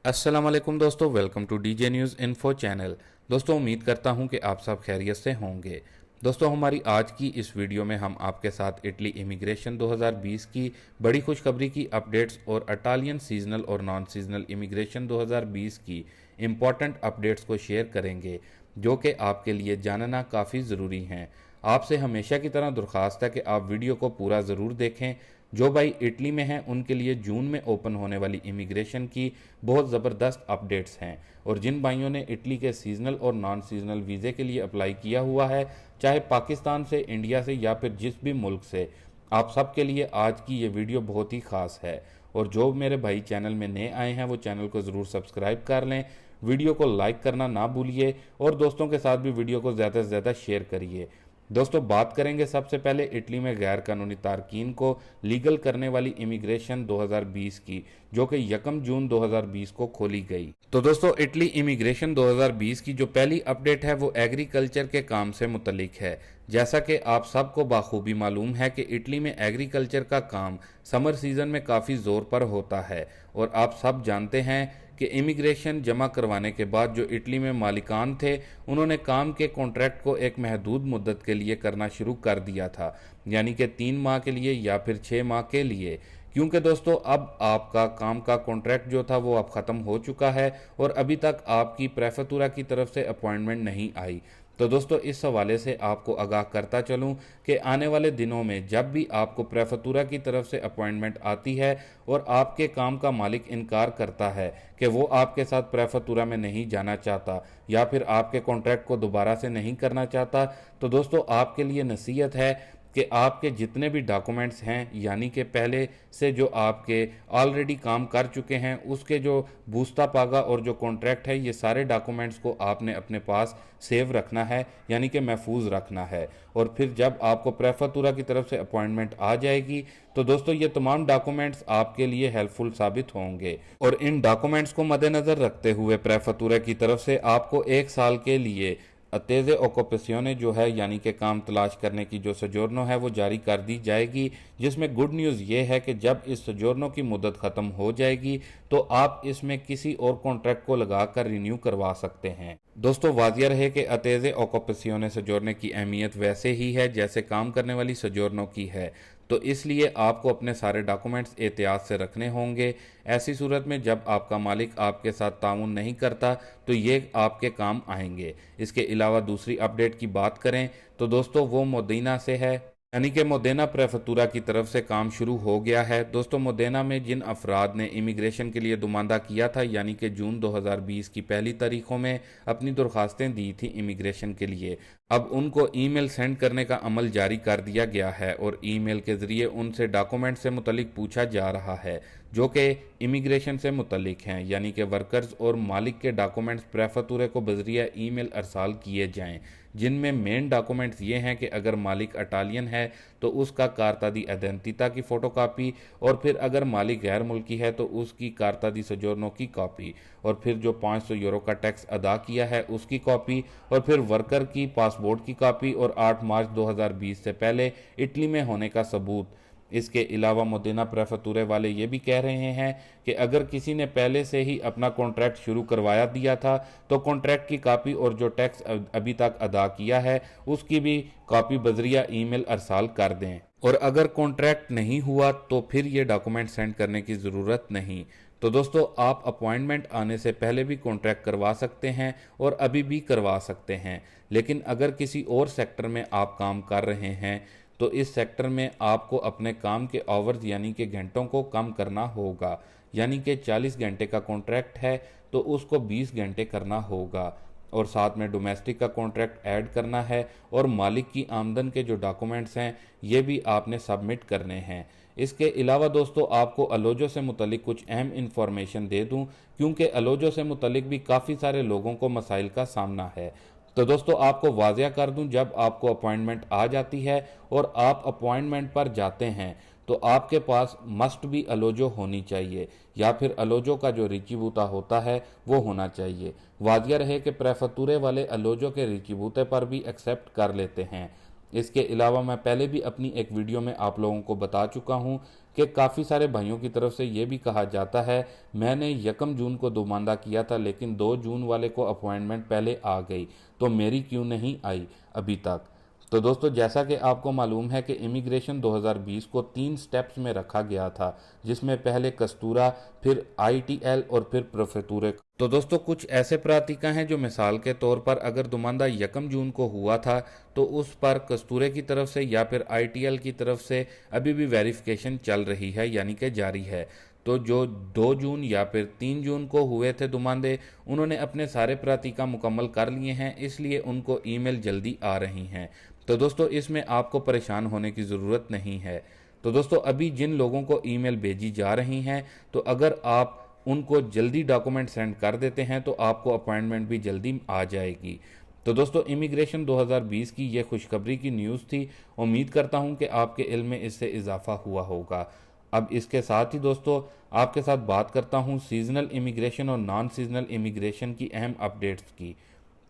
अस्सलाम वालेकुम दोस्तों, welcome two DJ news info channel. दोस्तों उम्मीद करता हूं कि आप सब खैरियत से होंगे। दोस्तों हमारी आज की इस वीडियो में हम आपके साथ इटली इमिग्रेशन 2020 की बड़ी खुशखबरी की अपडेट्स और इटालियन सीजनल और नॉन सीजनल इमिग्रेशन 2020 की इम्पॉर्टेंट अपडेट्स को शेयर करेंगे, जो कि आपके लिए जानना काफ़ी ज़रूरी हैं। आपसे हमेशा की तरह दरख्वास्त है कि आप वीडियो को पूरा ज़रूर देखें। जो भाई इटली में हैं उनके लिए जून में ओपन होने वाली इमिग्रेशन की बहुत ज़बरदस्त अपडेट्स हैं, और जिन भाइयों ने इटली के सीजनल और नॉन सीजनल वीज़े के लिए अप्लाई किया हुआ है, चाहे पाकिस्तान से, इंडिया से या फिर जिस भी मुल्क से, आप सब के लिए आज की ये वीडियो बहुत ही ख़ास है। और जो मेरे भाई चैनल में नए आए हैं वो चैनल को ज़रूर सब्सक्राइब कर लें, वीडियो को लाइक करना ना भूलिए और दोस्तों के साथ भी वीडियो को ज़्यादा से ज़्यादा शेयर करिए। दोस्तों बात करेंगे सबसे पहले इटली में गैर कानूनी तारकीन को लीगल करने वाली इमिग्रेशन 2020 की, जो कि 1 जून 2020 को खोली गई। तो दोस्तों इटली इमिग्रेशन 2020 की जो पहली अपडेट है वो एग्रीकल्चर के काम से मुतलिक है। जैसा कि आप सबको बाखूबी मालूम है कि इटली में एग्रीकल्चर का काम समर सीजन में काफ़ी ज़ोर पर होता है, और आप सब जानते हैं कि इमिग्रेशन जमा करवाने के बाद जो इटली में मालिकान थे उन्होंने काम के कॉन्ट्रैक्ट को एक महदूद मुद्दत के लिए करना शुरू कर दिया था, यानी कि 3 माह के लिए या फिर 6 माह के लिए। क्योंकि दोस्तों अब आपका काम का कॉन्ट्रैक्ट जो था वो अब ख़त्म हो चुका है और अभी तक आपकी प्रेफेक्चुरा की तरफ से अपॉइंटमेंट नहीं आई। तो दोस्तों इस हवाले से आपको आगाह करता चलूं कि आने वाले दिनों में जब भी आपको प्रेफेक्चुरा की तरफ से अपॉइंटमेंट आती है और आपके काम का मालिक इनकार करता है कि वो आपके साथ प्रेफेक्चुरा में नहीं जाना चाहता या फिर आपके कॉन्ट्रैक्ट को दोबारा से नहीं करना चाहता, तो दोस्तों आपके लिए नसीहत है कि आपके जितने भी डॉक्यूमेंट्स हैं, यानी कि पहले से जो आपके ऑलरेडी काम कर चुके हैं उसके जो बूस्ता पागा और जो कॉन्ट्रैक्ट है, ये सारे डॉक्यूमेंट्स को आपने अपने पास सेव रखना है, यानी कि महफूज रखना है। और फिर जब आपको प्रेफेक्चुरा की तरफ से अपॉइंटमेंट आ जाएगी तो दोस्तों ये तमाम डॉक्यूमेंट्स आपके लिए हेल्पफुल साबित होंगे। और इन डॉक्यूमेंट्स को मद्देनजर रखते हुए प्रेफेक्चुरा की तरफ से आपको 1 साल के लिए अतेज़े ओक्यूपेसियोने जो है, यानी कि काम तलाश करने की जो सजोर्नो है वो जारी कर दी जाएगी, जिसमें गुड न्यूज़ ये है कि जब इस सजोर्नो की मुद्दत ख़त्म हो जाएगी तो आप इसमें किसी और कॉन्ट्रैक्ट को लगाकर रिन्यू करवा सकते हैं। दोस्तों वाजिया रहे कि अतेज़े ओक्यूपेसियोने सजोरने की अहमियत वैसे ही है जैसे काम करने वाली सजोर्नो की है, तो इसलिए आपको अपने सारे डॉक्यूमेंट्स एहतियात से रखने होंगे। ऐसी सूरत में जब आपका मालिक आपके साथ ताउन नहीं करता तो ये आपके काम आएंगे। इसके अलावा दूसरी अपडेट की बात करें तो दोस्तों वो मोदेना से है, यानी कि मोदेना प्रेफेक्चुरा की तरफ से काम शुरू हो गया है। दोस्तों मोदेना में जिन अफराद ने इमिग्रेशन के लिए दुमानदा किया था, यानी कि जून 2020 की पहली तारीखों में अपनी दरख्वास्तें दी थी इमिग्रेशन के लिए, अब उनको ईमेल सेंड करने का अमल जारी कर दिया गया है और ईमेल के ज़रिए उनसे डॉक्यूमेंट से मुतलिक पूछा जा रहा है जो कि इमिग्रेशन से मुतलिक हैं, यानी कि वर्कर्स और मालिक के डॉक्यूमेंट्स प्रेफेक्चुरा को बजरिया ईमेल अरसाल किए जाएं, जिनमें मेन डॉक्यूमेंट्स ये हैं कि अगर मालिक इटालियन है तो उसका कारतादी आइडेंटिता की फ़ोटोकॉपी, और फिर अगर मालिक गैर मुल्की है तो उसकी कारतादी सजोर्नो की कॉपी, और फिर जो 500 यूरो का टैक्स अदा किया है उसकी कॉपी, और फिर वर्कर की पासपोर्ट की कॉपी और 8 मार्च 2020 से पहले इटली में होने का सबूत। इसके अलावा मोदेना प्रेफेक्चुरा वाले ये भी कह रहे हैं कि अगर किसी ने पहले से ही अपना कॉन्ट्रैक्ट शुरू करवाया दिया था तो कॉन्ट्रैक्ट की कॉपी और जो टैक्स अभी तक अदा किया है उसकी भी कॉपी बजरिया ईमेल अरसाल कर दें। और अगर कॉन्ट्रैक्ट नहीं हुआ तो फिर ये डॉक्यूमेंट सेंड करने की ज़रूरत नहीं। तो दोस्तों आप अपॉइंटमेंट आने से पहले भी कॉन्ट्रैक्ट करवा सकते हैं और अभी भी करवा सकते हैं, लेकिन अगर किसी और सेक्टर में आप काम कर रहे हैं तो इस सेक्टर में आपको अपने काम के आवर्स यानी कि घंटों को कम करना होगा, यानी कि 40 घंटे का कॉन्ट्रैक्ट है तो उसको 20 घंटे करना होगा, और साथ में डोमेस्टिक का कॉन्ट्रैक्ट ऐड करना है, और मालिक की आमदन के जो डॉक्यूमेंट्स हैं ये भी आपने सबमिट करने हैं। इसके अलावा दोस्तों आपको अलोजो से मुतलिक कुछ अहम इंफॉर्मेशन दे दूं, क्योंकि अलोजो से मुतलिक भी काफ़ी सारे लोगों को मसाइल का सामना है। तो दोस्तों आपको वाजिया कर दूं, जब आपको अपॉइंटमेंट आ जाती है और आप अपॉइंटमेंट पर जाते हैं तो आपके पास मस्ट भी अलोजो होनी चाहिए, या फिर अलोजो का जो रिचीबूता होता है वो होना चाहिए। वाजिया रहे कि प्रेफेक्चुरा वाले अलोजो के रिचीबूते पर भी एक्सेप्ट कर लेते हैं। इसके अलावा मैं पहले भी अपनी एक वीडियो में आप लोगों को बता चुका हूं कि काफ़ी सारे भाइयों की तरफ से ये भी कहा जाता है मैंने 1 जून को दुमांदा किया था लेकिन 2 जून वाले को अपॉइंटमेंट पहले आ गई, तो मेरी क्यों नहीं आई अभी तक। तो दोस्तों जैसा कि आपको मालूम है कि इमिग्रेशन 2020 को 3 स्टेप्स में रखा गया था, जिसमें पहले कस्तूरा, फिर आईटीएल और फिर प्रोफेतुरे। तो दोस्तों कुछ ऐसे प्रातिका हैं जो मिसाल के तौर पर अगर दुमांदा 1 जून को हुआ था तो उस पर कस्तूरे की तरफ से या फिर आईटीएल की तरफ से अभी भी वेरिफिकेशन चल रही है, यानी कि जारी है। तो जो 2 जून या फिर 3 जून को हुए थे दुमांदे, उन्होंने अपने सारे प्रातिका मुकम्मल कर लिए हैं, इसलिए उनको ईमेल जल्दी आ रही हैं। तो दोस्तों इसमें आपको परेशान होने की ज़रूरत नहीं है। तो दोस्तों अभी जिन लोगों को ईमेल भेजी जा रही हैं, तो अगर आप उनको जल्दी डॉक्यूमेंट सेंड कर देते हैं तो आपको अपॉइंटमेंट भी जल्दी आ जाएगी। तो दोस्तों इमिग्रेशन 2020 की ये खुशखबरी की न्यूज़ थी। उम्मीद करता हूँ कि आपके इल्म में इससे इजाफा हुआ होगा। अब इसके साथ ही दोस्तों आपके साथ बात करता हूँ सीजनल इमिग्रेशन और नॉन सीजनल इमिग्रेशन की अहम अपडेट्स की।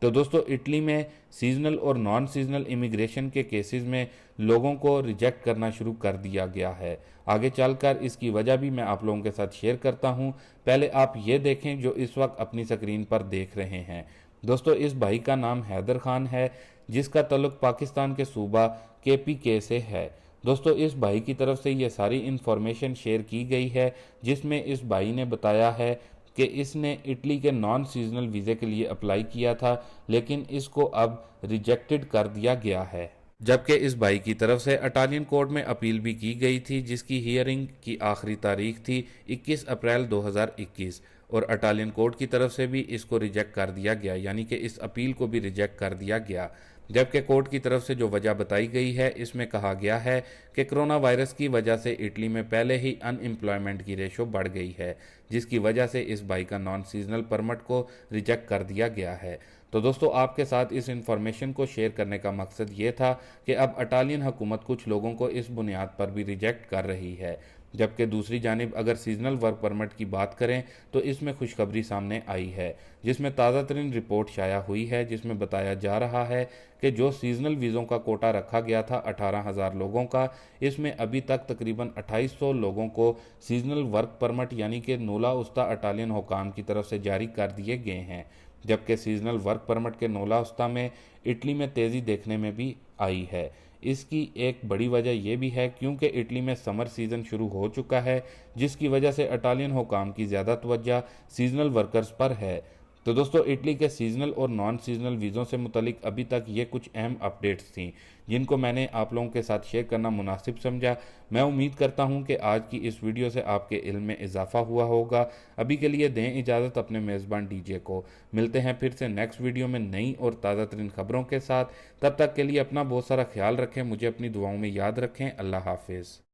तो दोस्तों इटली में सीजनल और नॉन सीजनल इमिग्रेशन के केसेस में लोगों को रिजेक्ट करना शुरू कर दिया गया है। आगे चलकर इसकी वजह भी मैं आप लोगों के साथ शेयर करता हूं। पहले आप ये देखें जो इस वक्त अपनी स्क्रीन पर देख रहे हैं। दोस्तों इस भाई का नाम हैदर खान है, जिसका तल्लुक पाकिस्तान के सूबा केपीके से है। दोस्तों इस भाई की तरफ से ये सारी इन्फॉर्मेशन शेयर की गई है, जिसमें इस भाई ने बताया है कि इसने इटली के नॉन सीजनल वीज़े के लिए अप्लाई किया था, लेकिन इसको अब रिजेक्टेड कर दिया गया है। जबकि इस भाई की तरफ से इटालियन कोर्ट में अपील भी की गई थी, जिसकी हियरिंग की आखिरी तारीख थी 21 अप्रैल 2021, और इटालियन कोर्ट की तरफ से भी इसको रिजेक्ट कर दिया गया, यानी कि इस अपील को भी रिजेक्ट कर दिया गया। जबकि कोर्ट की तरफ से जो वजह बताई गई है, इसमें कहा गया है कि कोरोना वायरस की वजह से इटली में पहले ही अनएम्प्लॉयमेंट की रेशो बढ़ गई है, जिसकी वजह से इस भाई का नॉन सीजनल परमिट को रिजेक्ट कर दिया गया है। तो दोस्तों आपके साथ इस इंफॉर्मेशन को शेयर करने का मकसद ये था कि अब इटालियन हुकूमत कुछ लोगों को इस बुनियाद पर भी रिजेक्ट कर रही है। जबकि दूसरी जानिब अगर सीजनल वर्क परमिट की बात करें तो इसमें खुशखबरी सामने आई है, जिसमें ताज़ा तरीन रिपोर्ट शाया हुई है, जिसमें बताया जा रहा है कि जो सीजनल वीज़ों का कोटा रखा गया था 18,000 लोगों का, इसमें अभी तक तकरीबन 2800 लोगों को सीजनल वर्क परमिट यानी कि नूला उस्ता इटालियन हुकाम की तरफ से जारी कर दिए गए हैं। जबकि सीजनल वर्क परमिट के नोला उस्ता में इटली में तेज़ी देखने में भी आई है। इसकी एक बड़ी वजह यह भी है क्योंकि इटली में समर सीज़न शुरू हो चुका है, जिसकी वजह से इटालियन हुकाम की ज़्यादा तवज्जो सीजनल वर्कर्स पर है। तो दोस्तों इटली के सीजनल और नॉन सीजनल वीज़ों से मुतलिक अभी तक ये कुछ अहम अपडेट्स थी, जिनको मैंने आप लोगों के साथ शेयर करना मुनासिब समझा। मैं उम्मीद करता हूं कि आज की इस वीडियो से आपके इल्म में इजाफा हुआ होगा। अभी के लिए दें इजाज़त अपने मेज़बान डीजे को। मिलते हैं फिर से नेक्स्ट वीडियो में नई और ताज़ा तरीन खबरों के साथ। तब तक के लिए अपना बहुत सारा ख्याल रखें, मुझे अपनी दुआओं में याद रखें। अल्लाह हाफिज़।